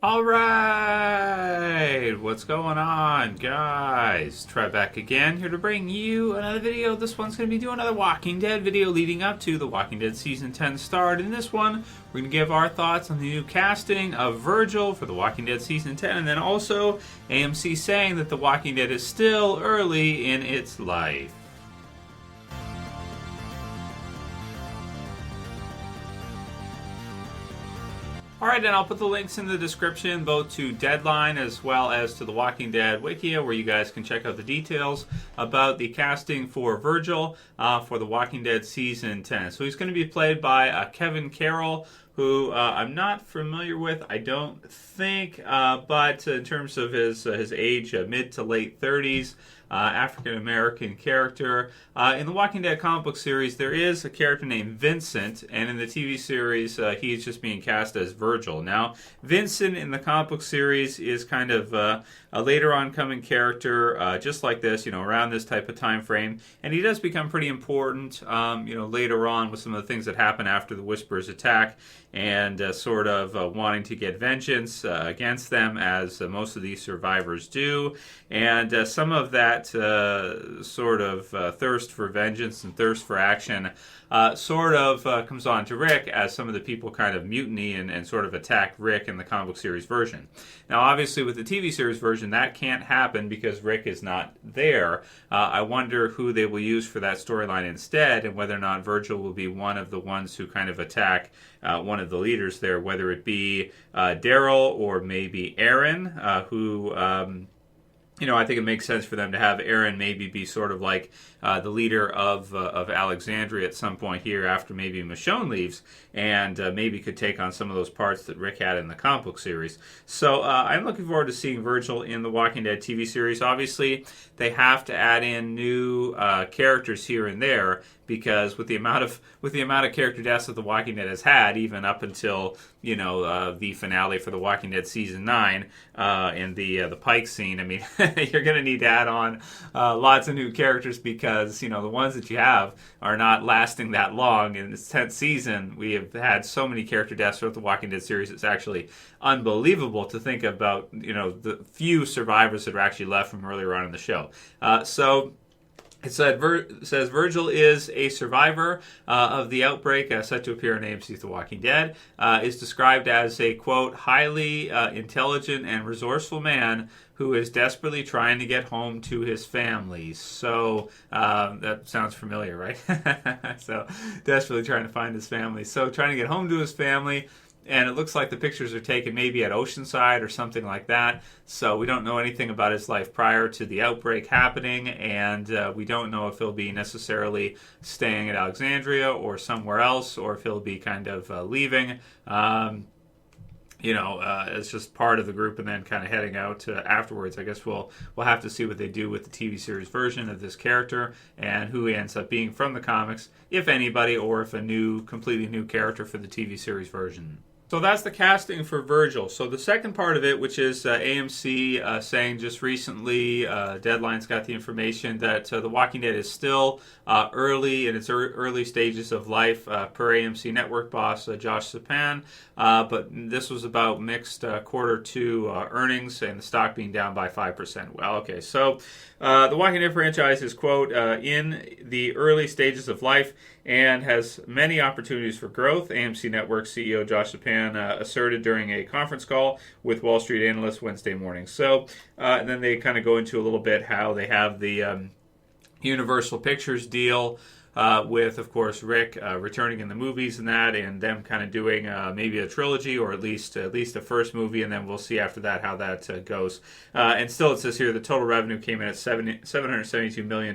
All right, what's going on, guys? Trev back again, here to bring you another video. This one's going to be doing another Walking Dead video leading up to the Walking Dead Season 10 start. In this one, we're going to give our thoughts on the new casting of Virgil for the Walking Dead Season 10, and then also AMC saying that the Walking Dead is still early in its life. Alright, and I'll put the links in the description, both to Deadline as well as to the Walking Dead Wikia, where you guys can check out the details about the casting for Virgil for the Walking Dead Season 10. So he's going to be played by Kevin Carroll, who I'm not familiar with, I don't think, but in terms of his age, mid to late 30s, African-American character. In the Walking Dead comic book series, there is a character named Vincent, and in the TV series, he's just being cast as Virgil. Now, Vincent in the comic book series is kind of a later on coming character, just like this, around this type of time frame, and he does become pretty important, later on with some of the things that happen after the Whisperers attack, and sort of wanting to get vengeance against them, as most of these survivors do, and some of that sort of thirst for vengeance and thirst for action sort of comes on to Rick as some of the people kind of mutiny and sort of attack Rick in the comic book series version. Now, obviously, with the TV series version, that can't happen because Rick is not there. I wonder who they will use for that storyline instead, and whether or not Virgil will be one of the ones who kind of attack one of the leaders there, whether it be Daryl or maybe Aaron, who... I think it makes sense for them to have Aaron maybe be sort of like the leader of Alexandria at some point here after maybe Michonne leaves, and maybe could take on some of those parts that Rick had in the comic book series. So I'm looking forward to seeing Virgil in the Walking Dead TV series. Obviously, they have to add in new characters here and there, because with the amount of character deaths that The Walking Dead has had, even up until the finale for The Walking Dead Season 9 and the Pike scene, I mean, you're going to need to add on lots of new characters, because the ones that you have are not lasting that long. In this 10th season, we have had so many character deaths throughout The Walking Dead series. It's actually unbelievable to think about the few survivors that are actually left from earlier on in the show. It says Virgil is a survivor of the outbreak, set to appear in AMC's The Walking Dead. Is described as a, quote, highly intelligent and resourceful man who is desperately trying to get home to his family. So that sounds familiar, right? So desperately trying to find his family. So trying to get home to his family. And it looks like the pictures are taken maybe at Oceanside or something like that. So we don't know anything about his life prior to the outbreak happening, and we don't know if he'll be necessarily staying at Alexandria or somewhere else, or if he'll be kind of leaving, as just part of the group and then kind of heading out afterwards. I guess we'll have to see what they do with the TV series version of this character and who he ends up being from the comics, if anybody, or if a completely new character for the TV series version. So that's the casting for Virgil. So the second part of it, which is AMC saying just recently, Deadline's got the information that The Walking Dead is still early in its early stages of life, per AMC network boss Josh Sapan. But this was about mixed quarter two earnings and the stock being down by 5%. Well, okay, so The Walking Dead franchise is, quote, in the early stages of life and has many opportunities for growth, AMC Network CEO Josh Sapan asserted during a conference call with Wall Street analysts Wednesday morning. So and then they kind of go into a little bit how they have the Universal Pictures deal with, of course, Rick returning in the movies and that, and them kind of doing maybe a trilogy, or at least a first movie, and then we'll see after that how that goes. And still, it says here the total revenue came in at $772 million,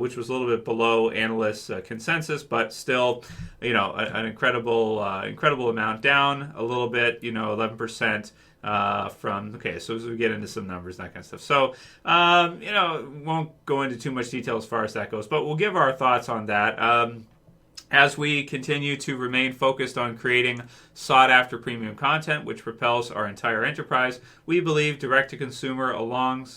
which was a little bit below analysts' consensus, but still, an incredible amount, down a little bit, 11%. So as we get into some numbers, that kind of stuff. So, won't go into too much detail as far as that goes, but we'll give our thoughts on that. As we continue to remain focused on creating sought-after premium content, which propels our entire enterprise. We believe direct-to-consumer, along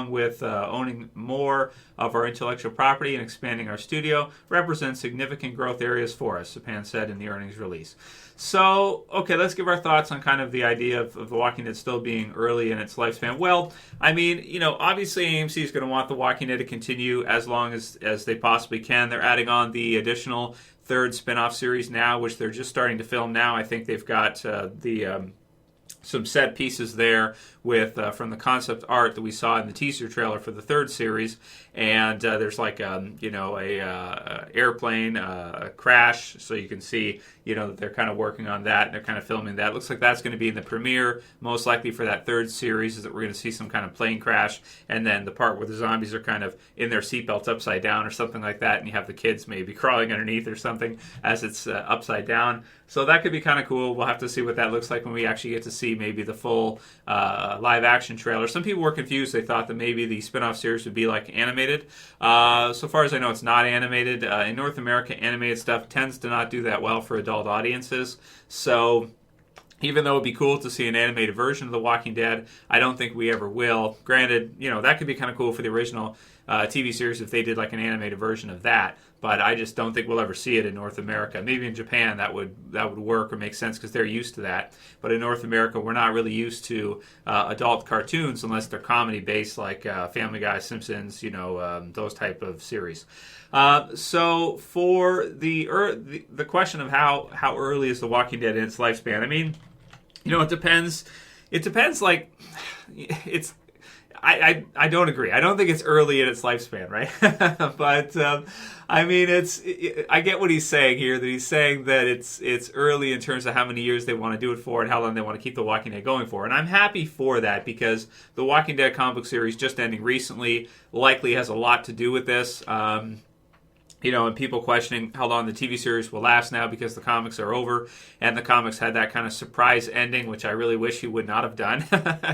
with owning more of our intellectual property and expanding our studio, represents significant growth areas for us, Sapan said in the earnings release. So, okay, let's give our thoughts on kind of the idea of The Walking Dead still being early in its lifespan. Well, I mean, obviously AMC is going to want The Walking Dead to continue as long as they possibly can. They're adding on the additional third spin-off series now, which they're just starting to film now. I think they've got some set pieces there with from the concept art that we saw in the teaser trailer for the third series, and there's like a airplane crash, so you can see that they're kind of working on that and they're kind of filming that. Looks like that's going to be in the premiere, most likely for that third series, is that we're going to see some kind of plane crash, and then the part where the zombies are kind of in their seatbelts upside down or something like that, and you have the kids maybe crawling underneath or something as it's upside down. So that could be kind of cool. We'll have to see what that looks like when we actually get to see maybe the full live action trailer. Some people were confused. They thought that maybe the spin-off series would be like animated. So far as I know, it's not animated. In North America, animated stuff tends to not do that well for adult audiences. So even though it'd be cool to see an animated version of The Walking Dead, I don't think we ever will. Granted, that could be kind of cool for the original TV series if they did like an animated version of that. But I just don't think we'll ever see it in North America. Maybe in Japan that would work or make sense because they're used to that. But in North America, we're not really used to adult cartoons unless they're comedy-based like Family Guy, Simpsons, those type of series. So for the question of how early is The Walking Dead in its lifespan, I mean, it depends. It depends. Like, it's. I don't agree. I don't think it's early in its lifespan, right? But I mean, I get what he's saying here. That he's saying that it's early in terms of how many years they want to do it for and how long they want to keep The Walking Dead going for. And I'm happy for that because The Walking Dead comic book series just ending recently likely has a lot to do with this. And people questioning how long the TV series will last now because the comics are over, and the comics had that kind of surprise ending, which I really wish he would not have done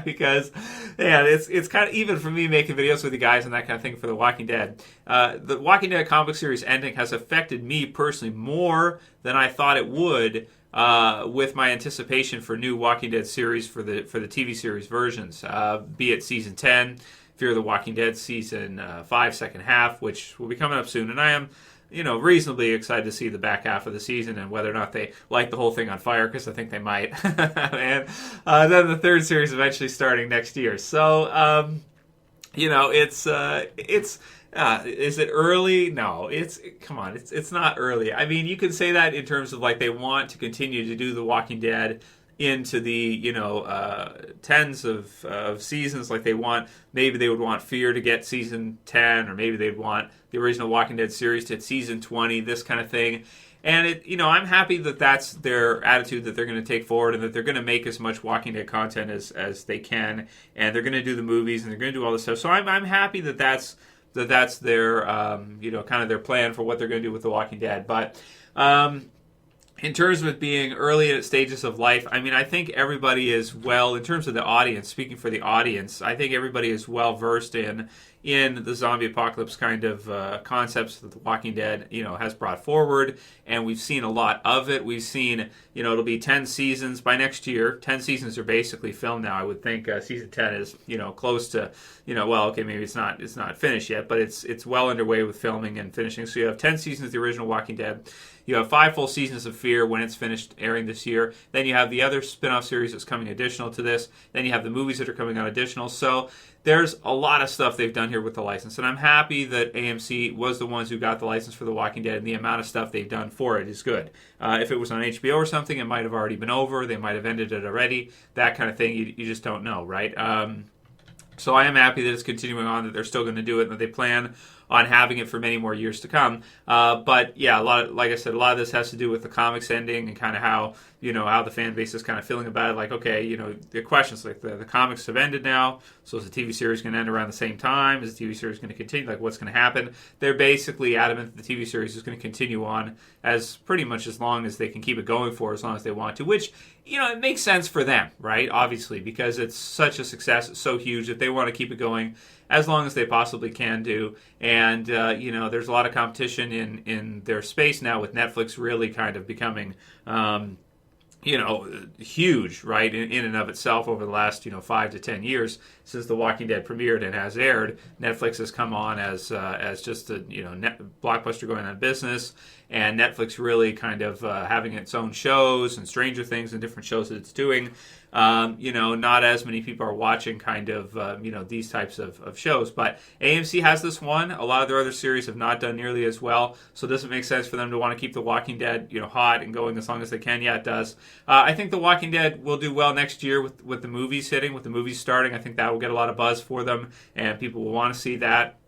because, it's kind of, even for me making videos with you guys and that kind of thing for The Walking Dead, the Walking Dead comic series ending has affected me personally more than I thought it would with my anticipation for new Walking Dead series for the TV series versions, be it season 10, Fear the Walking Dead season 5 second half, which will be coming up soon, and I am reasonably excited to see the back half of the season and whether or not they light the whole thing on fire, because I think they might. And then the third series eventually starting next year. So it's is it early? No, it's not early. I mean, you could say that in terms of like they want to continue to do The Walking Dead into the tens of seasons. Like maybe they would want Fear to get season 10, or maybe they'd want the original Walking Dead series to hit season 20, this kind of thing. And I'm happy that that's their attitude that they're going to take forward, and that they're going to make as much Walking Dead content as they can, and they're going to do the movies and they're going to do all this stuff. So I'm happy that that's their kind of their plan for what they're going to do with The Walking Dead. But in terms of it being early at stages of life, I mean, I think everybody is in terms of the audience, speaking for the audience, I think everybody is well versed in the zombie apocalypse kind of concepts that The Walking Dead, has brought forward, and we've seen a lot of it. We've seen, it'll be 10 seasons by next year. 10 seasons are basically filmed now. I would think season 10 is, close to, maybe it's not finished yet, but it's well underway with filming and finishing. So you have 10 seasons of the original Walking Dead. You have 5 full seasons of Fear when it's finished airing this year. Then you have the other spin-off series that's coming additional to this. Then you have the movies that are coming out additional. So there's a lot of stuff they've done here with the license. And I'm happy that AMC was the ones who got the license for The Walking Dead, and the amount of stuff they've done for it is good. If it was on HBO or something, it might have already been over. They might have ended it already. That kind of thing, you just don't know, right? So I am happy that it's continuing on, that they're still going to do it, and that they plan on having it for many more years to come. But yeah, like I said, a lot of this has to do with the comics ending and kind of how the fan base is kind of feeling about it. Like, okay, the questions like the comics have ended now, so is the TV series going to end around the same time? Is the TV series going to continue? Like, what's going to happen? They're basically adamant that the TV series is going to continue on as pretty much as long as they can keep it going for, as long as they want to, which, it makes sense for them, right? Obviously, because it's such a success, it's so huge that they want to keep it going as long as they possibly can do. And, there's a lot of competition in their space now, with Netflix really kind of becoming, huge, right, in and of itself over the last, 5 to 10 years since The Walking Dead premiered and has aired. Netflix has come on as just a, blockbuster going out of business, and Netflix really kind of having its own shows and Stranger Things and different shows that it's doing. Not as many people are watching kind of, these types of shows. But AMC has this one. A lot of their other series have not done nearly as well. So does it make sense for them to want to keep The Walking Dead, hot and going as long as they can? Yeah, it does. I think The Walking Dead will do well next year with the movies hitting, with the movies starting. I think that will get a lot of buzz for them, and people will want to see that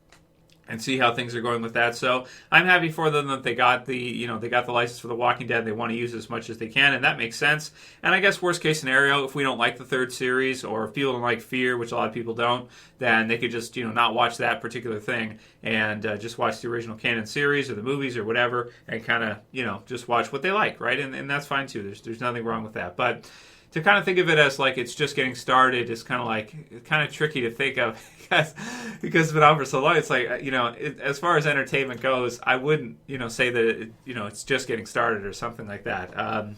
and see how things are going with that. So I'm happy for them that they got the license for The Walking Dead. They want to use it as much as they can, and that makes sense. And I guess worst case scenario, if we don't like the third series, or if people don't like Fear, which a lot of people don't, then they could just not watch that particular thing and just watch the original canon series or the movies or whatever, and kind of just watch what they like, right? And that's fine too. There's nothing wrong with that, but to kind of think of it as like it's just getting started is kind of tricky to think of because it's been out for so long. It's like, as far as entertainment goes, I wouldn't, say that, it's just getting started or something like that.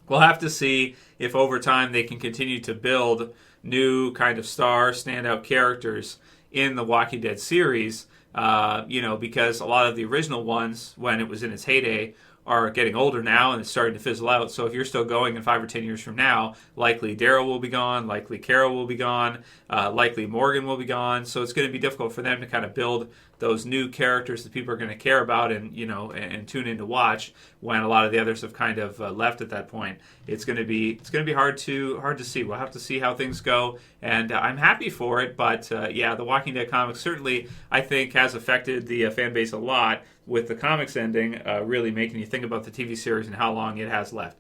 We'll have to see if over time they can continue to build new kind of standout characters in the Walking Dead series, because a lot of the original ones, when it was in its heyday, are getting older now and it's starting to fizzle out. So if you're still going in 5 or 10 years from now, likely Daryl will be gone, likely Carol will be gone, likely Morgan will be gone. So it's going to be difficult for them to kind of build those new characters that people are going to care about and and tune in to watch when a lot of the others have kind of left at that point. It's going to be hard to see. We'll have to see how things go, and I'm happy for it. But the Walking Dead comics certainly, I think, has affected the fan base a lot, with the comics ending, really making you think about the TV series and how long it has left.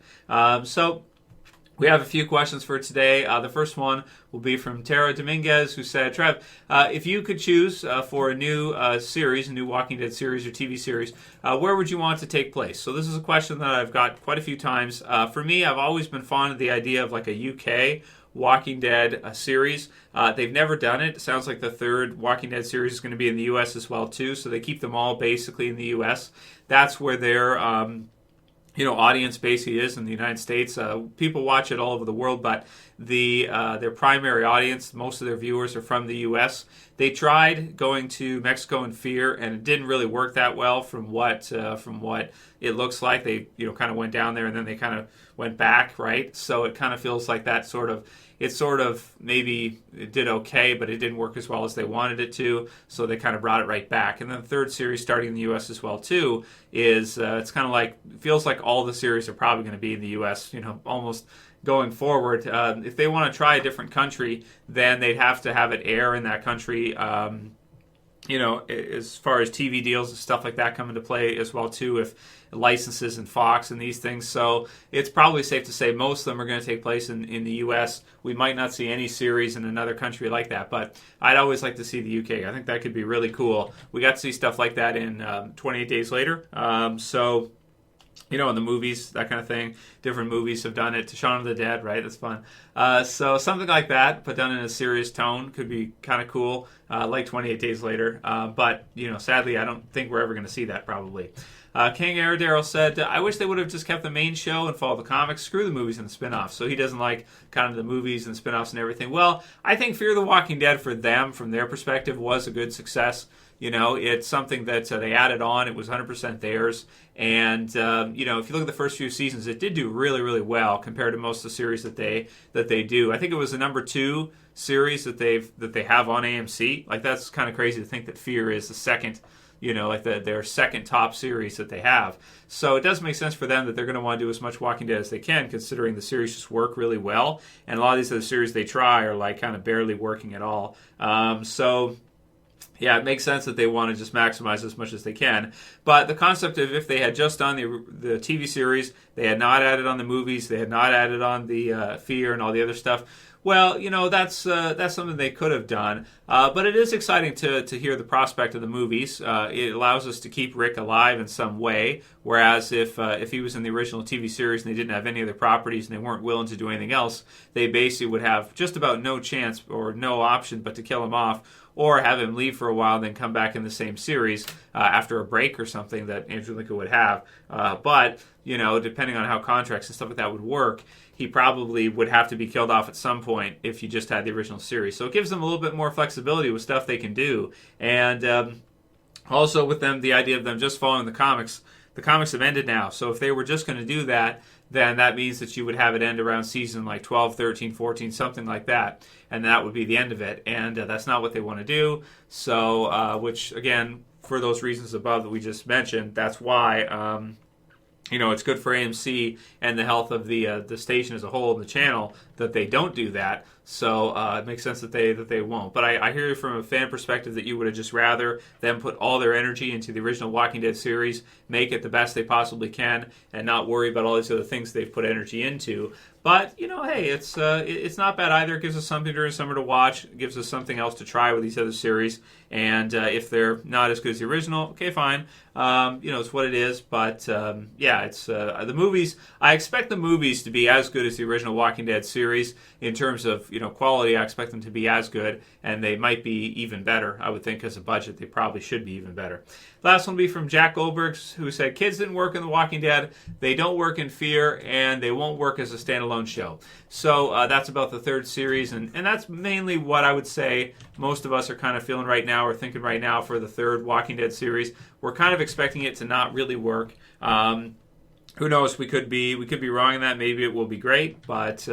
So we have a few questions for today. The first one will be from Tara Dominguez, who said, Trev, if you could choose for a new series, a new Walking Dead series or TV series, where would you want to take place? So this is a question that I've got quite a few times. For me, I've always been fond of the idea of like a UK Walking Dead series. They've never done it. It sounds like the third Walking Dead series is going to be in the U.S. as well, too. So they keep them all basically in the U.S. That's where their audience basically is in the United States. People watch it all over the world, but their primary audience, most of their viewers are from the U.S. They tried going to Mexico and Fear, and it didn't really work that well from what it looks like. They kind of went down there and then they kind of went back, right? So it kind of feels like that sort of maybe it did okay, but it didn't work as well as they wanted it to, so they kind of brought it right back. And then the third series starting in the U.S. as well, too, is it's kind of like, feels like all the series are probably going to be in the U.S., almost going forward. If they want to try a different country, then they'd have to have it air in that country, as far as TV deals and stuff like that come into play as well, too, if licenses and Fox and these things. So it's probably safe to say most of them are going to take place in the U.S. We might not see any series in another country like that, but I'd always like to see the U.K. I think that could be really cool. We got to see stuff like that in 28 Days Later. In the movies, that kind of thing. Different movies have done it. Shaun of the Dead, right? That's fun. So something like that, but done in a serious tone, could be kind of cool, like 28 Days Later. But, sadly, I don't think we're ever going to see that, probably. King Airedale said, I wish they would have just kept the main show and followed the comics. Screw the movies and the spin-offs. So he doesn't like kind of the movies and spin-offs and everything. Well, I think Fear the Walking Dead, for them, from their perspective, was a good success. It's something that they added on. It was 100% theirs. And, if you look at the first few seasons, it did do really, really well compared to most of the series that they do. I think it was the number 2 series that they have on AMC. Like, that's kind of crazy to think that Fear is the second, their second top series that they have. So it does make sense for them that they're going to want to do as much Walking Dead as they can, considering the series just work really well. And a lot of these other series they try are like kind of barely working at all. Yeah, it makes sense that they want to just maximize as much as they can. But the concept of if they had just done the TV series, they had not added on the movies, they had not added on the Fear and all the other stuff, well, that's something they could have done. But it is exciting to hear the prospect of the movies. It allows us to keep Rick alive in some way, whereas if he was in the original TV series and they didn't have any other properties and they weren't willing to do anything else, they basically would have just about no chance or no option but to kill him off, or have him leave for a while and then come back in the same series after a break or something that Andrew Lincoln would have. But, depending on how contracts and stuff like that would work, he probably would have to be killed off at some point if you just had the original series. So it gives them a little bit more flexibility with stuff they can do. And also with them, the idea of them just following the comics have ended now. So if they were just going to do that, then that means that you would have it end around season like 12, 13, 14, something like that. And that would be the end of it. And that's not what they want to do. So, which, again, for those reasons above that we just mentioned, that's why it's good for AMC and the health of the station as a whole and the channel that they don't do that. So it makes sense that they won't. But I hear from a fan perspective that you would have just rather them put all their energy into the original Walking Dead series, make it the best they possibly can, and not worry about all these other things they've put energy into. But, hey, it's not bad either. It gives us something during summer to watch. It gives us something else to try with these other series. And if they're not as good as the original, okay, fine. It's what it is. But, it's the movies. I expect the movies to be as good as the original Walking Dead series in terms of, quality. I expect them to be as good, and they might be even better. I would think as a budget, they probably should be even better. Last one will be from Jack Goldberg, who said, kids didn't work in The Walking Dead. They don't work in Fear, and they won't work as a standalone show. So that's about the third series, and that's mainly what I would say most of us are kind of feeling right now or thinking right now for the third Walking Dead series. We're kind of expecting it to not really work. Who knows? We could be wrong in that. Maybe it will be great, but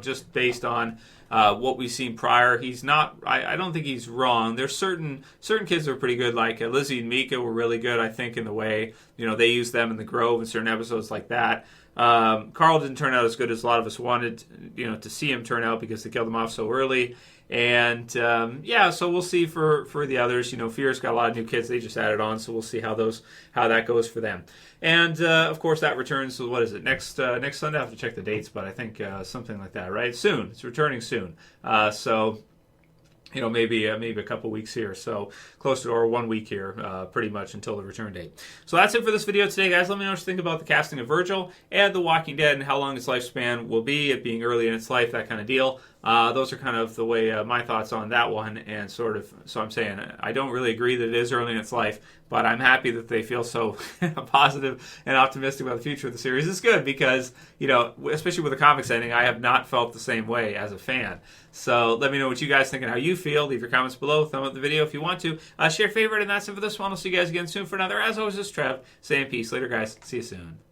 just based on what we've seen prior, he's not. I don't think he's wrong. There's certain kids that are pretty good, like Lizzie and Mika were really good. I think in the way they used them in the Grove in certain episodes like that. Carl didn't turn out as good as a lot of us wanted, to see him turn out because they killed him off so early. And so we'll see for the others. Fear's got a lot of new kids they just added on, so we'll see how that goes for them. And of course that returns. What is it next Sunday? I have to check the dates, but I think something like that, right? Soon. It's returning soon. Maybe a couple weeks here, so close to or 1 week here, pretty much until the return date. So that's it for this video today, guys. Let me know what you think about the casting of Virgil and The Walking Dead and how long its lifespan will be, it being early in its life, that kind of deal. Those are kind of the way my thoughts on that one, and so I'm saying I don't really agree that it is early in its life, but I'm happy that they feel so positive and optimistic about the future of the series. It's good because, especially with the comics ending, I have not felt the same way as a fan. So let me know what you guys think and how you feel. Leave your comments below. Thumb up the video if you want to. Share, favorite, and that's it for this one. I'll see you guys again soon for another. As always, this is Trev saying peace. Later, guys. See you soon.